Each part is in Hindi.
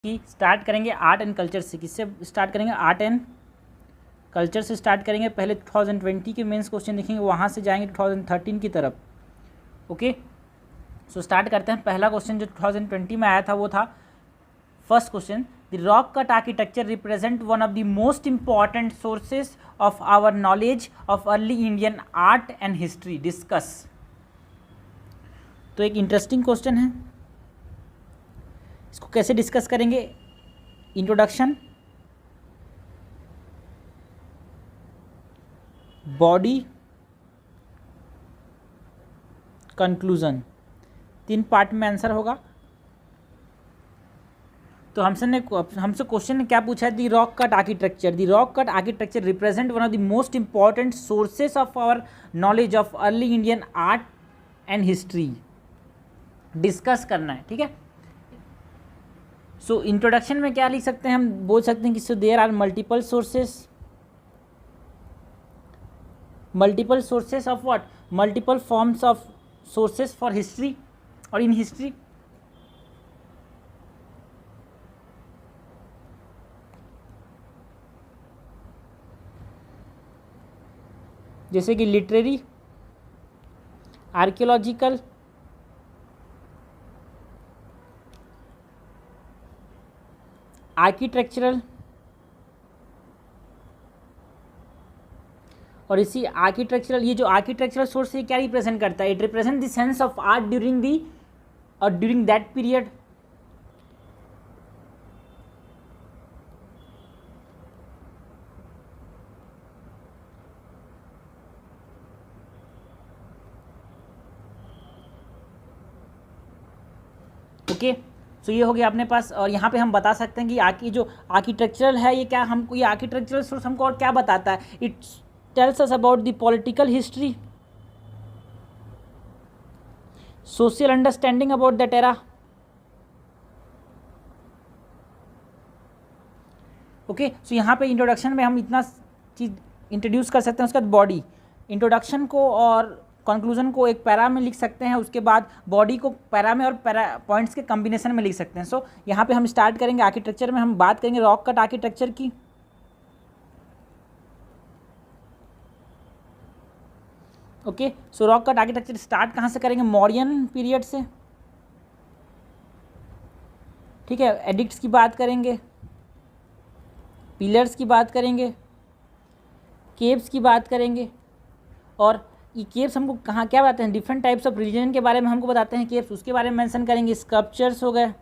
कि स्टार्ट करेंगे आर्ट एंड कल्चर से। किससे स्टार्ट करेंगे? आर्ट एंड कल्चर से स्टार्ट करेंगे। पहले 2020 के मेंस क्वेश्चन देखेंगे, वहाँ से जाएंगे 2013 की तरफ। ओके, सो स्टार्ट करते हैं। पहला क्वेश्चन जो 2020 में आया था वो था first question, the rock cut architecture represent one of the most important sources of our knowledge of early Indian art and history, discuss. तो एक इंटरेस्टिंग क्वेश्चन है, इसको कैसे डिस्कस करेंगे? इंट्रोडक्शन, बॉडी, कंक्लूजन, 3 पार्ट में आंसर होगा। तो हमसे क्वेश्चन ने क्या पूछा है? The rock cut architecture, the rock cut architecture represent one of the most important sources of our knowledge of early Indian art and history, discuss करना है। ठीक है, सो इंट्रोडक्शन में क्या लिख सकते हैं? हम बोल सकते हैं कि so there are multiple sources of what? Multiple forms of sources for history और इन हिस्ट्री। जैसे कि लिटरेरी, आर्कियोलॉजिकल, आर्किटेक्चरल, और इसी आर्किटेक्चरल, ये जो आर्किटेक्चरल सोर्स है क्या रिप्रेजेंट करता है? It represent the sense of art during that period. Okay, so ये हो गया अपने पास। और यहाँ पे हम बता सकते हैं कि जो आर्किटेक्चरल है ये क्या हमको, ये आर्किटेक्चरल सोर्स हमको और क्या बताता है? It tells us about the political history, social understanding about that era. Okay, so यहाँ पे इंट्रोडक्शन में हम इतना चीज़ इंट्रोड्यूस कर सकते हैं। उसके बाद बॉडी, इंट्रोडक्शन को और कंक्लूजन को एक पैरा में लिख सकते हैं, उसके बाद बॉडी को पैरा में और पैरा पॉइंट्स के कॉम्बिनेशन में लिख सकते हैं। सो यहाँ पे हम स्टार्ट करेंगे आर्किटेक्चर में, हम बात करेंगे रॉक कट आर्किटेक्चर की। ओके, सो रॉक कट आर्किटेक्चर स्टार्ट कहाँ से करेंगे? मौर्यन पीरियड से। ठीक है, एडिक्ट्स की बात करेंगे, पिलर्स की बात करेंगे, केव्स की बात करेंगे। और ये केव्स हमको कहाँ क्या बताते हैं? डिफरेंट टाइप्स ऑफ रिलीजन के बारे में हमको बताते हैं केव्स, उसके बारे में मेंशन करेंगे। स्कल्पचर्स हो गए,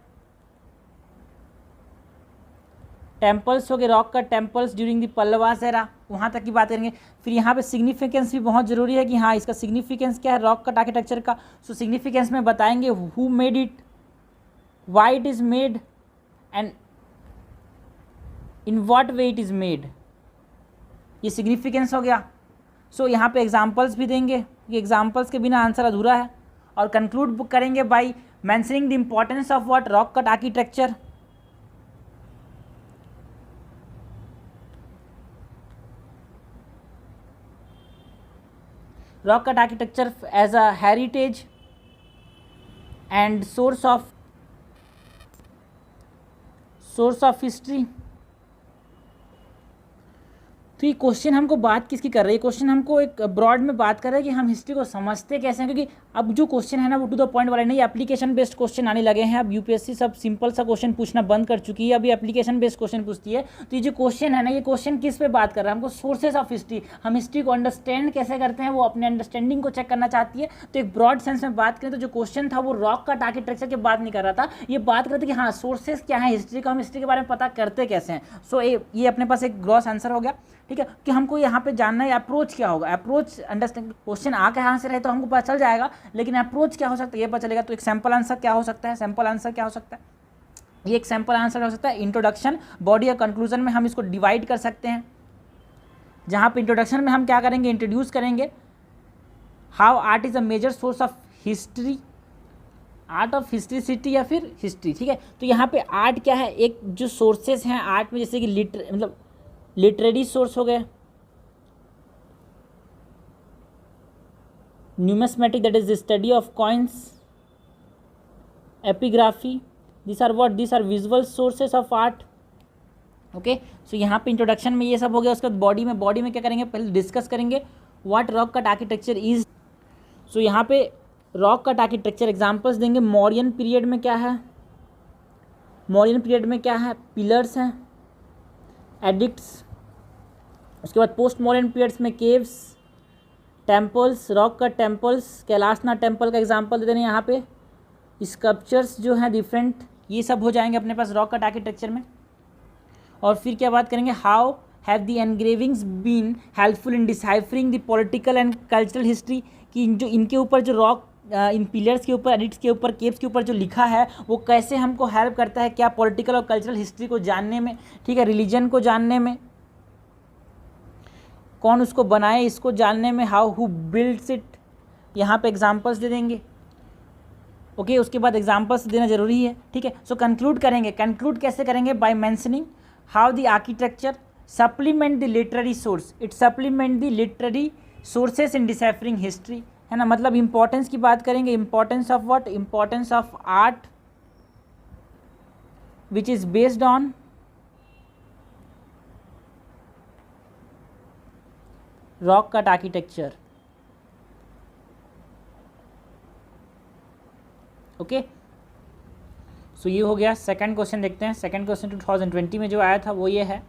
टेम्पल्स हो गए, rock cut temples during the Pallavas era, वहाँ तक की बात करेंगे। फिर यहाँ पे सिग्निफिकेंस भी बहुत ज़रूरी है कि हाँ इसका सिग्निफिकेंस क्या है रॉक कट आर्किटेक्चर का। सो सिग्निफिकेंस में बताएंगे who made it, Y it is made, and in what way it is made, ये सिग्निफिकेंस हो गया। सो यहाँ पे एग्जाम्पल्स भी देंगे, ये एग्जाम्पल्स के बिना आंसर अधूरा है। और कंक्लूड करेंगे by mentioning the importance of what? Rock cut architecture. Rock cut architecture as a heritage and source of history. तो ये क्वेश्चन हमको बात किसकी कर रही है? क्वेश्चन हमको एक ब्रॉड में बात कर रहा है कि हम हिस्ट्री को समझते कैसे हैं, क्योंकि अब जो क्वेश्चन है ना वो टू द पॉइंट वाले नहीं, एप्लीकेशन बेस्ड क्वेश्चन आने लगे हैं। अब यूपीएससी सब सिंपल सा क्वेश्चन पूछना बंद कर चुकी है, अभी एप्लीकेशन बेस्ड क्वेश्चन पूछती है। तो ये जो क्वेश्चन है ना, ये क्वेश्चन किस पे बात कर रहा है? हमको सोर्सेज ऑफ हिस्ट्री, हम हिस्ट्री को अंडरस्टैंड कैसे करते हैं, वो अपने अंडरस्टैंडिंग को चेक करना चाहती है। तो एक ब्रॉड सेंस में बात करें तो जो क्वेश्चन था वो रॉक कट आर्किटेक्चर की बात नहीं कर रहा था, ये बात करते कि हाँ सोर्सेज क्या है हिस्ट्री का, हम हिस्ट्री के बारे में पता करते कैसे हैं। सो ये अपने पास एक ग्रॉस आंसर हो गया। ठीक है, कि हमको यहाँ पे जानना है अप्रोच क्या होगा, अप्रोच अंडरस्टैंड क्वेश्चन आ कहाँ से रहे तो हमको पता चल जाएगा, लेकिन अप्रोच क्या हो सकता है ये पता चलेगा। तो एक सैम्पल आंसर क्या हो सकता है? सैम्पल आंसर क्या हो सकता है? ये एक सैम्पल आंसर हो सकता है। इंट्रोडक्शन, बॉडी और कंक्लूजन में हम इसको डिवाइड कर सकते हैं, जहाँ पे इंट्रोडक्शन में हम क्या करेंगे? इंट्रोड्यूस करेंगे how art is a major source of history, art of historicity या फिर हिस्ट्री। ठीक है, तो यहाँ पे आर्ट क्या है? एक जो सोर्सेज हैं आर्ट में, जैसे कि लिटरेरी सोर्स हो गए, numismatic that is the study of coins, epigraphy, this are what, this are visual sources of art. Okay, so यहाँ पे इंट्रोडक्शन में ये सब हो गया। उसके बाद बॉडी में क्या करेंगे, पहले डिस्कस करेंगे what rock cut architecture is. So यहाँ पे रॉक कट आर्किटेक्चर एग्जांपल्स देंगे। मौर्यन पीरियड में क्या है, मौर्यन पीरियड में क्या है, पिलर्स हैं, एडिक्ट्स। उसके बाद पोस्ट मॉडर्न पीरियड्स में caves, temples, rock cut temples, Kailashnath temple का एग्जांपल दे दें यहाँ पे, स्कल्पचर्स जो हैं डिफरेंट, ये सब हो जाएंगे अपने पास रॉक कट आर्किटेक्चर में। और फिर क्या बात करेंगे, how have the engravings been helpful in deciphering the political and cultural history, कि जो इनके ऊपर जो रॉक इन पिलर्स के ऊपर, एडिट्स के ऊपर, केव्स के ऊपर जो लिखा है वो कैसे हमको हेल्प करता है, क्या पॉलिटिकल और कल्चरल हिस्ट्री को जानने में, ठीक है, रिलीजन को जानने में, कौन उसको बनाए इसको जानने में, हाउ हु बिल्ड्स इट, यहाँ पे एग्जांपल्स दे देंगे। ओके, उसके बाद एग्जांपल्स देना जरूरी है, ठीक है। सो कंक्लूड करेंगे, कंक्लूड कैसे करेंगे, by mentioning how the architecture supplement the literary source, it supplement the literary sources in deciphering history, है ना। मतलब इंपॉर्टेंस की बात करेंगे, importance of what, importance of art which is based on rock cut architecture. Okay, so ये हो गया। सेकंड क्वेश्चन देखते हैं। सेकंड क्वेश्चन 2020 में जो आया था वो ये है,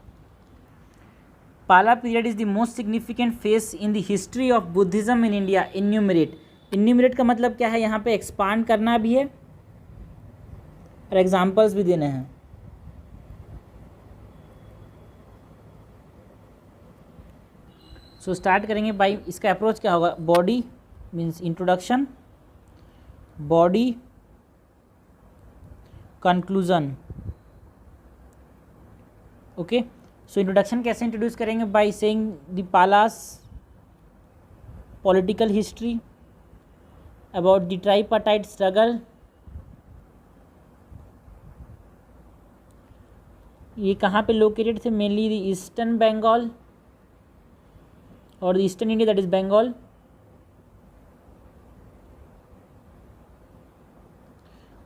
पाला period is the most significant phase in the history of Buddhism in India, enumerate. Enumerate का मतलब क्या है, यहाँ पे एक्सपांड करना भी है और एग्जाम्पल्स भी देने हैं। सो स्टार्ट करेंगे बाई, इसका अप्रोच क्या होगा, body means introduction, body, conclusion. Okay, so introduction कैसे इंट्रोड्यूस करेंगे, by saying the Palas political history, about the tripartite struggle, ये कहाँ पे लोकेटेड थे, मेनली द ईस्टर्न बंगाल और the eastern India, that is Bengal.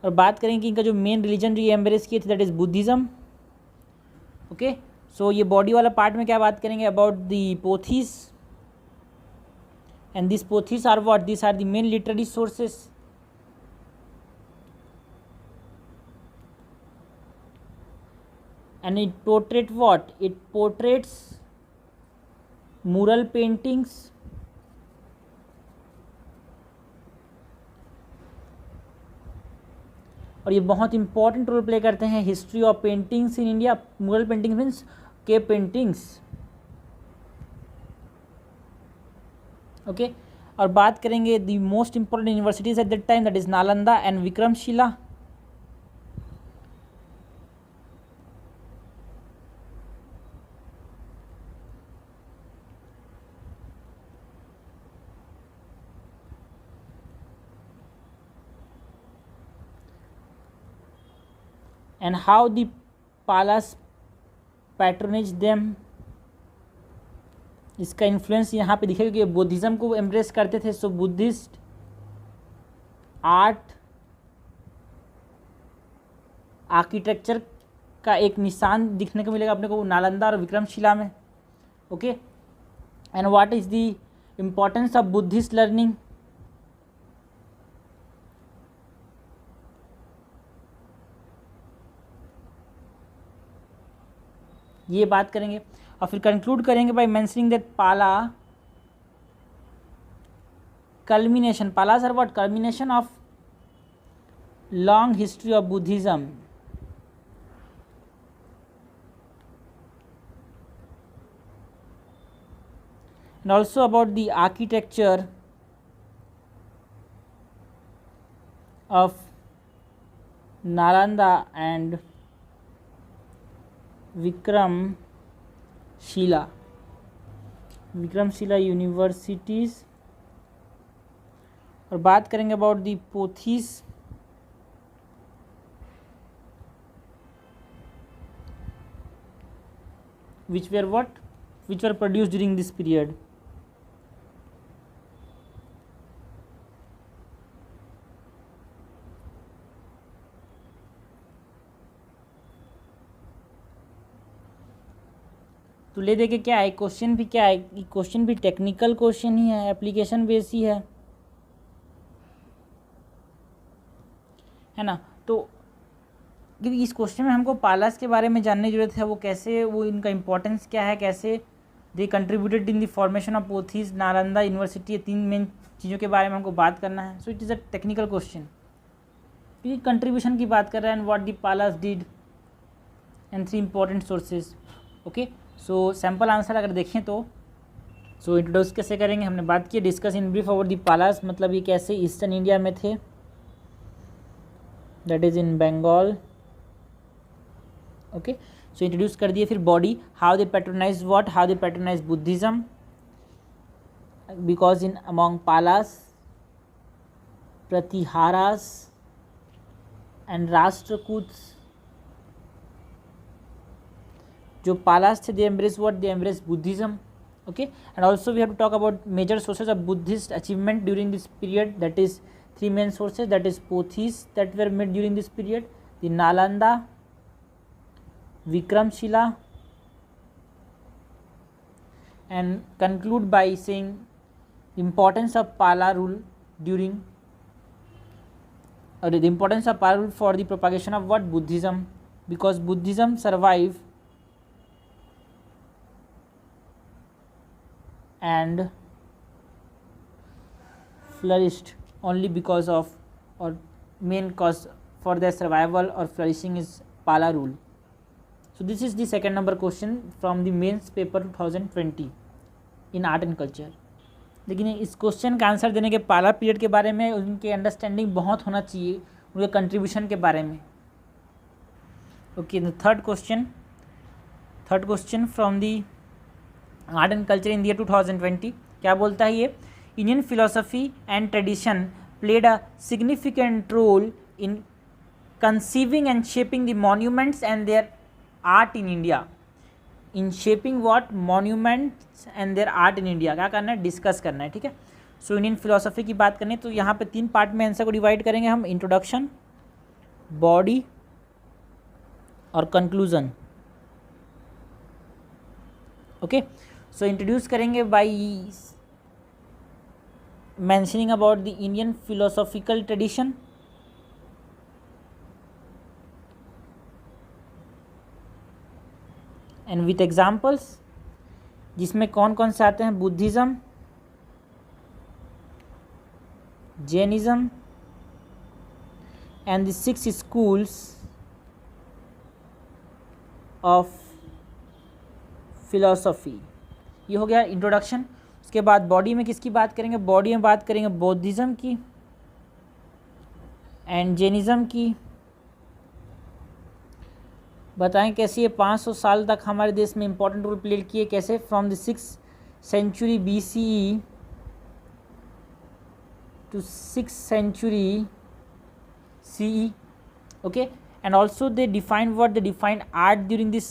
और बात करें कि इनका जो मेन रिलीजन जो ये एम्ब्रेस किए थे that is Buddhism. Okay, so ये बॉडी वाला पार्ट में क्या बात करेंगे, about the pothis, and this pothis are what, this are the main literary sources. And it portrait what, it portraits mural paintings, और ये बहुत इंपॉर्टेंट रोल प्ले करते हैं history of paintings in India. मुरल पेंटिंग्स मीन्स के पेंटिंग्स। ओके, और बात करेंगे the most important universities eight that time, that is Nalanda and Vikramshila. and how the Palas patronage them, इसका इन्फ्लुएंस यहाँ पे दिखेगा कि बुद्धिज़्म को एम्ब्रेस करते थे। सो बुद्धिस्ट आर्ट, आर्किटेक्चर का एक निशान दिखने को मिलेगा अपने को नालंदा और विक्रमशिला में। Okay, and what is the importance of Buddhist learning, ये बात करेंगे। और फिर कंक्लूड करेंगे by mentioning that Pala culmination, Palas are what, culmination of long history of Buddhism. and also about the architecture of Nalanda and Vikramshila universities. और बात करेंगे about the pothis, which were produced during this period. तो ले दे के क्या है, क्वेश्चन भी क्या है, क्वेश्चन भी टेक्निकल क्वेश्चन ही है, एप्लीकेशन बेस ही है ना। तो क्योंकि इस क्वेश्चन में हमको पालास के बारे में जानने की जरूरत है, वो कैसे, वो इनका इंपॉर्टेंस क्या है, कैसे they contributed in the formation of pothis, Nalanda university, ये 3 मेन चीज़ों के बारे में हमको बात करना है। So it is a technical question, क्योंकि कंट्रीब्यूशन की बात कर रहे हैं, and what the Palas did and 3 important sources. Okay, so sample answer अगर देखें तो सो इंट्रोड्यूस कैसे करेंगे, हमने बात की discuss in brief about the Palas, मतलब ये कैसे ईस्टर्न इंडिया में थे, that is in Bengal. Okay, so introduce कर दिए। फिर body, how they patronize what, how they patronize Buddhism, because in among Palas, Pratiharas and Rashtrakutas, जो पालास थे they embrace what, they embrace Buddhism. Okay, and also we have to talk about major sources of Buddhist achievement during this period, that is 3 main sources, that is Pothis that were made during this period, the Nalanda, Vikramshila, and conclude by saying importance of Pala rule during, or the importance of Pala rule for the propagation of what, Buddhism, because Buddhism survived and flourished only because of, or main cause for their survival or flourishing is Pala rule. So this is the second number question from the mains paper 2020 in art and culture. लेकिन इस क्वेश्चन का आंसर देने के पाला पीरियड के बारे में उनके अंडरस्टैंडिंग बहुत होना चाहिए, उनके कंट्रीब्यूशन के बारे में। Okay, third question from the art and culture in the year 2020 क्या बोलता है ये, Indian philosophy and tradition played a significant role in conceiving and shaping the monuments and their art in India. In shaping what, monuments and their art in India. क्या करना है, डिस्कस करना है, ठीक है। सो इंडियन फिलोसफी की बात करनी तो यहाँ पे 3 पार्ट में आंसर को डिवाइड करेंगे हम, इंट्रोडक्शन, बॉडी और कंक्लूजन। ओके, सो इंट्रोड्यूस करेंगे by mentioning about the Indian philosophical tradition, and with examples, जिसमें कौन कौन से आते हैं, Buddhism, Jainism and the 6 schools of philosophy. ये हो गया इंट्रोडक्शन। उसके बाद बॉडी में किसकी बात करेंगे, बॉडी में बात करेंगे बौद्धिज़्म की एंड जैनिज़्म की। बताएं कैसे ये 500 साल तक हमारे देश में इंपॉर्टेंट रोल प्ले किए, कैसे, from the 6th century BCE to 6th century CE. Okay, and also they defined art during this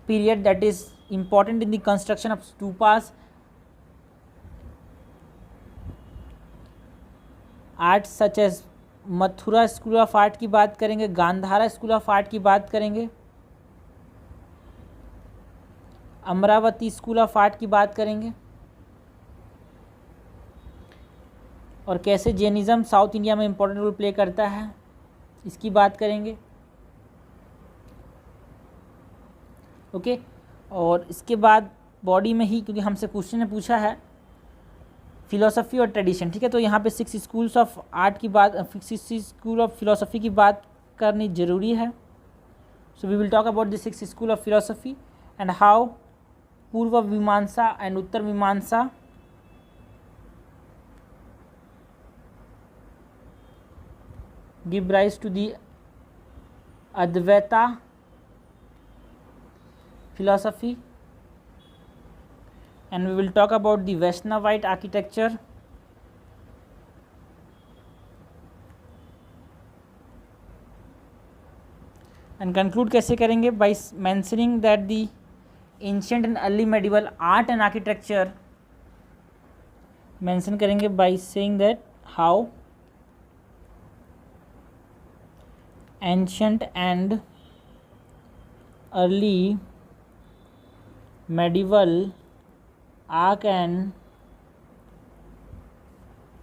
period, that is important in the construction of stupas, art such as Mathura school of art की बात करेंगे, गांधारा स्कूल ऑफ आर्ट की बात करेंगे, अमरावती स्कूल ऑफ आर्ट की बात करेंगे, और कैसे जैनिज़्म साउथ इंडिया में इम्पोर्टेंट रोल प्ले करता है इसकी बात करेंगे। ओके, और इसके बाद बॉडी में ही, क्योंकि हमसे क्वेश्चन ने पूछा है फिलोसफी और ट्रेडिशन, ठीक है, तो यहाँ पे 6 स्कूल्स ऑफ आर्ट की बात, 6 स्कूल ऑफ फिलोसफी की बात करनी ज़रूरी है। So we will talk about the 6 school of philosophy and how Purva Mimamsa and उत्तर मीमांसा give rise to the Advaita philosophy, and we will talk about the Vaishnavite architecture, and conclude कैसे करेंगे, by mentioning that the ancient and early medieval art and architecture, mention करेंगे by saying that how ancient and early medieval arc and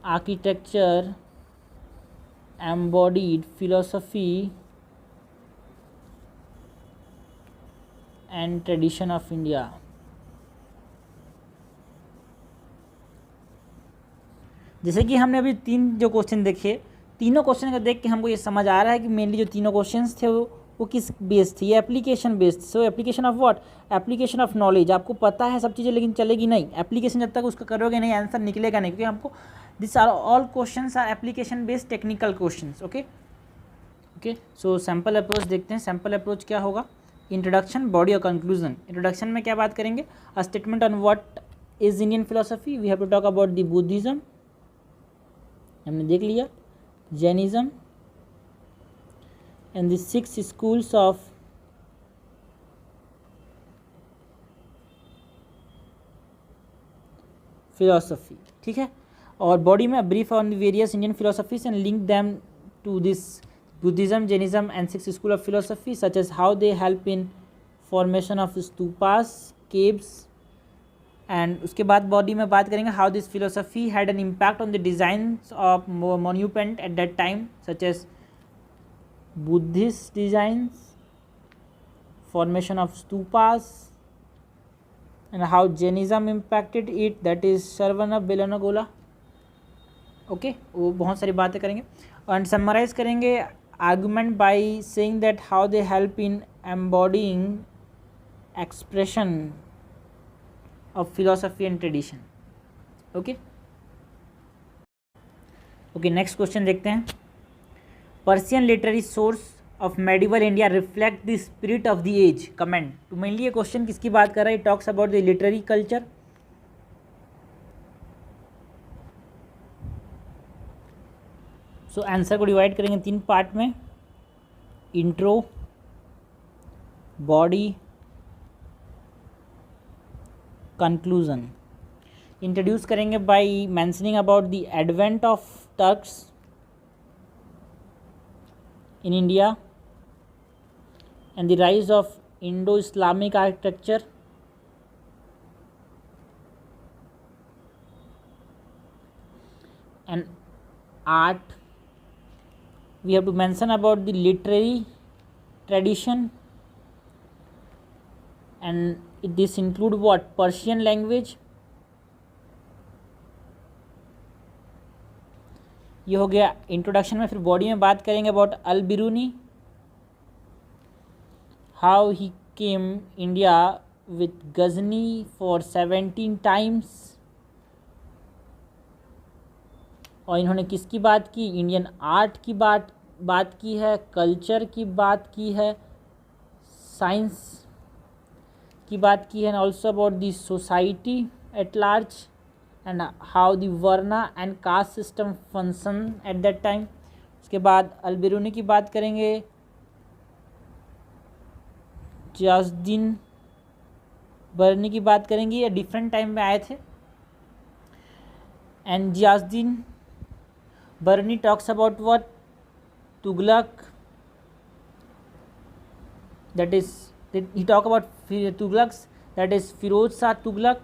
architecture, embodied philosophy and tradition of India. जैसे कि हमने अभी 3 जो क्वेश्चन देखे, तीनों क्वेश्चन को देख के हमको ये समझ आ रहा है कि मेनली जो तीनों क्वेश्चंस थे वो किस बेस्ड थी, ये application based. So application of what, application of knowledge. आपको पता है सब चीज़ें लेकिन चलेगी नहीं, एप्लीकेशन जब तक उसका करोगे नहीं आंसर निकलेगा नहीं, क्योंकि हमको this are all questions are application based technical questions. Okay okay, so sample approach देखते हैं। सैम्पल अप्रोच क्या होगा, इंट्रोडक्शन, बॉडी और कंक्लूजन। इंट्रोडक्शन में क्या बात करेंगे, a statement on what is Indian philosophy, we have to talk about the Buddhism, हमने देख लिया, Jainism and the 6 schools of philosophy. ठीक है, और बॉडी में brief on the various Indian philosophies and link them to this Buddhism, Jainism and 6 school of philosophy, such as how they help in formation of stupas, caves. And उसके बाद बॉडी में बात करेंगे how this philosophy had an impact on the designs of monument at that time, such as Buddhist designs, formation of stupas, and how Jainism impacted it, that is Shravana Belagola. Okay, वो बहुत सारी बातें करेंगे एंड समराइज करेंगे argument by saying that how they help in embodying expression of philosophy and tradition. okay okay, next question देखते हैं। Persian literary source of medieval India reflect the spirit of the age, comment। तो मेनली ये क्वेश्चन किसकी बात कर रहा है, talks about the literary culture. So answer को डिवाइड करेंगे 3 पार्ट में, इंट्रो, बॉडी, कंक्लूजन। इंट्रोड्यूस करेंगे by mentioning about the advent of Turks in India and the rise of Indo Islamic architecture and art. We have to mention about the literary tradition and this include what, Persian language। ये हो गया इंट्रोडक्शन में। फिर बॉडी में बात करेंगे about Al Biruni, how he came India with Ghazni for 17 times, और इन्होंने किसकी बात की, इंडियन आर्ट की बात की है, कल्चर की बात की है, साइंस की बात की है, and also about the society at large and how the varna and caste system function at that time. उसके बाद अल बिरूनी की बात करेंगे, जियाउद्दीन बरनी की बात करेंगे, ये डिफरेंट टाइम में आए थे, and Ziauddin Barani talks about what, Tughlaq, that is he talk about Tughlaqs, that is Firoz Shah Tughlaq,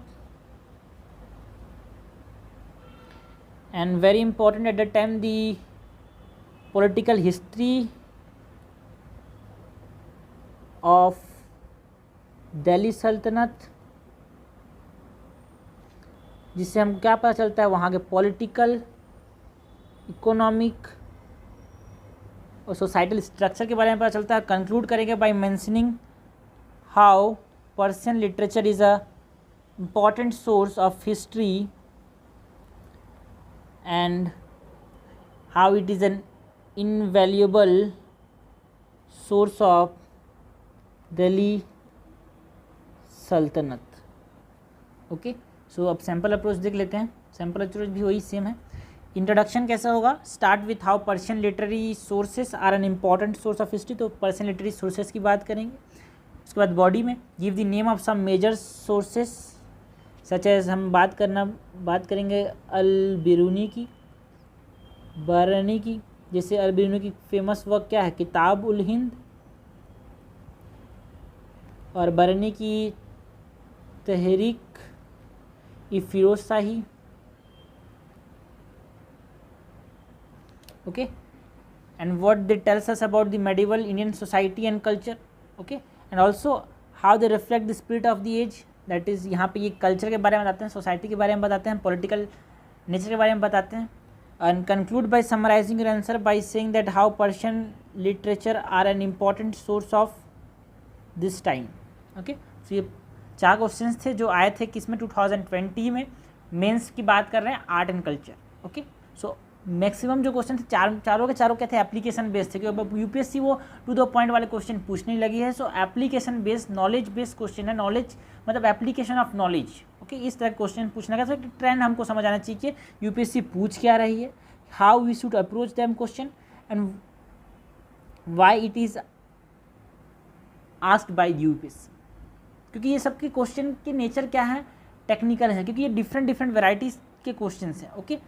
and very important at that time the political history of Delhi Sultanate, जिससे हम क्या पता चलता है वहाँ के पॉलिटिकल, इकोनॉमिक और सोसाइटल स्ट्रक्चर के बारे में पता चलता है। कंक्लूड करेंगे by mentioning how Persian literature is a important source of history and how it is an invaluable source of Delhi Sultanate. Okay, सो अब सैम्पल अप्रोच देख लेते हैं। सैम्पल अप्रोच भी वही सेम है। इंट्रोडक्शन कैसा होगा, start with how Persian literary sources are an important source of history, तो पर्शियन लिटरेरी सोर्सेस की बात करेंगे। उसके बाद बॉडी में give the name of some major sources such as, हम बात करेंगे अल बिरूनी की, बरनी की। जैसे अल बिरूनी की फेमस वर्क क्या है, किताब उल हिंद, और बरनी की तहरीक ई फिरोज शाही, okay, and what they tells us about the medieval Indian society and culture, okay, and also how they reflect the spirit of the age, that is यहाँ पे ये कल्चर के बारे में बताते हैं, सोसाइटी के बारे में बताते हैं, पॉलिटिकल नेचर के बारे में बताते हैं, and conclude by summarizing your answer by saying that how Persian literature are an important source of this time, okay. so ये 4 क्वेश्चंस थे जो आए थे किसमें 2020 में, मेंस की बात कर रहे हैं, art and culture, okay. So maximum जो क्वेश्चन थे चारों के चारों क्या थे, एप्लीकेशन बेस्ड थे, क्योंकि अब यूपीएससी वो टू द पॉइंट वाले क्वेश्चन पूछने लगी है. सो application based, knowledge based question है, नॉलेज मतलब एप्लीकेशन ऑफ नॉलेज, ओके. इस तरह क्वेश्चन पूछने का ट्रेंड हमको समझ आना चाहिए कि यूपीएससी पूछ क्या रही है, how we should approach them question and why it is asked by UPSC. क्योंकि ये सबके क्वेश्चन के नेचर क्या है, टेक्निकल है, क्योंकि ये डिफरेंट वेराइटीज़ के क्वेश्चन हैं, ओके.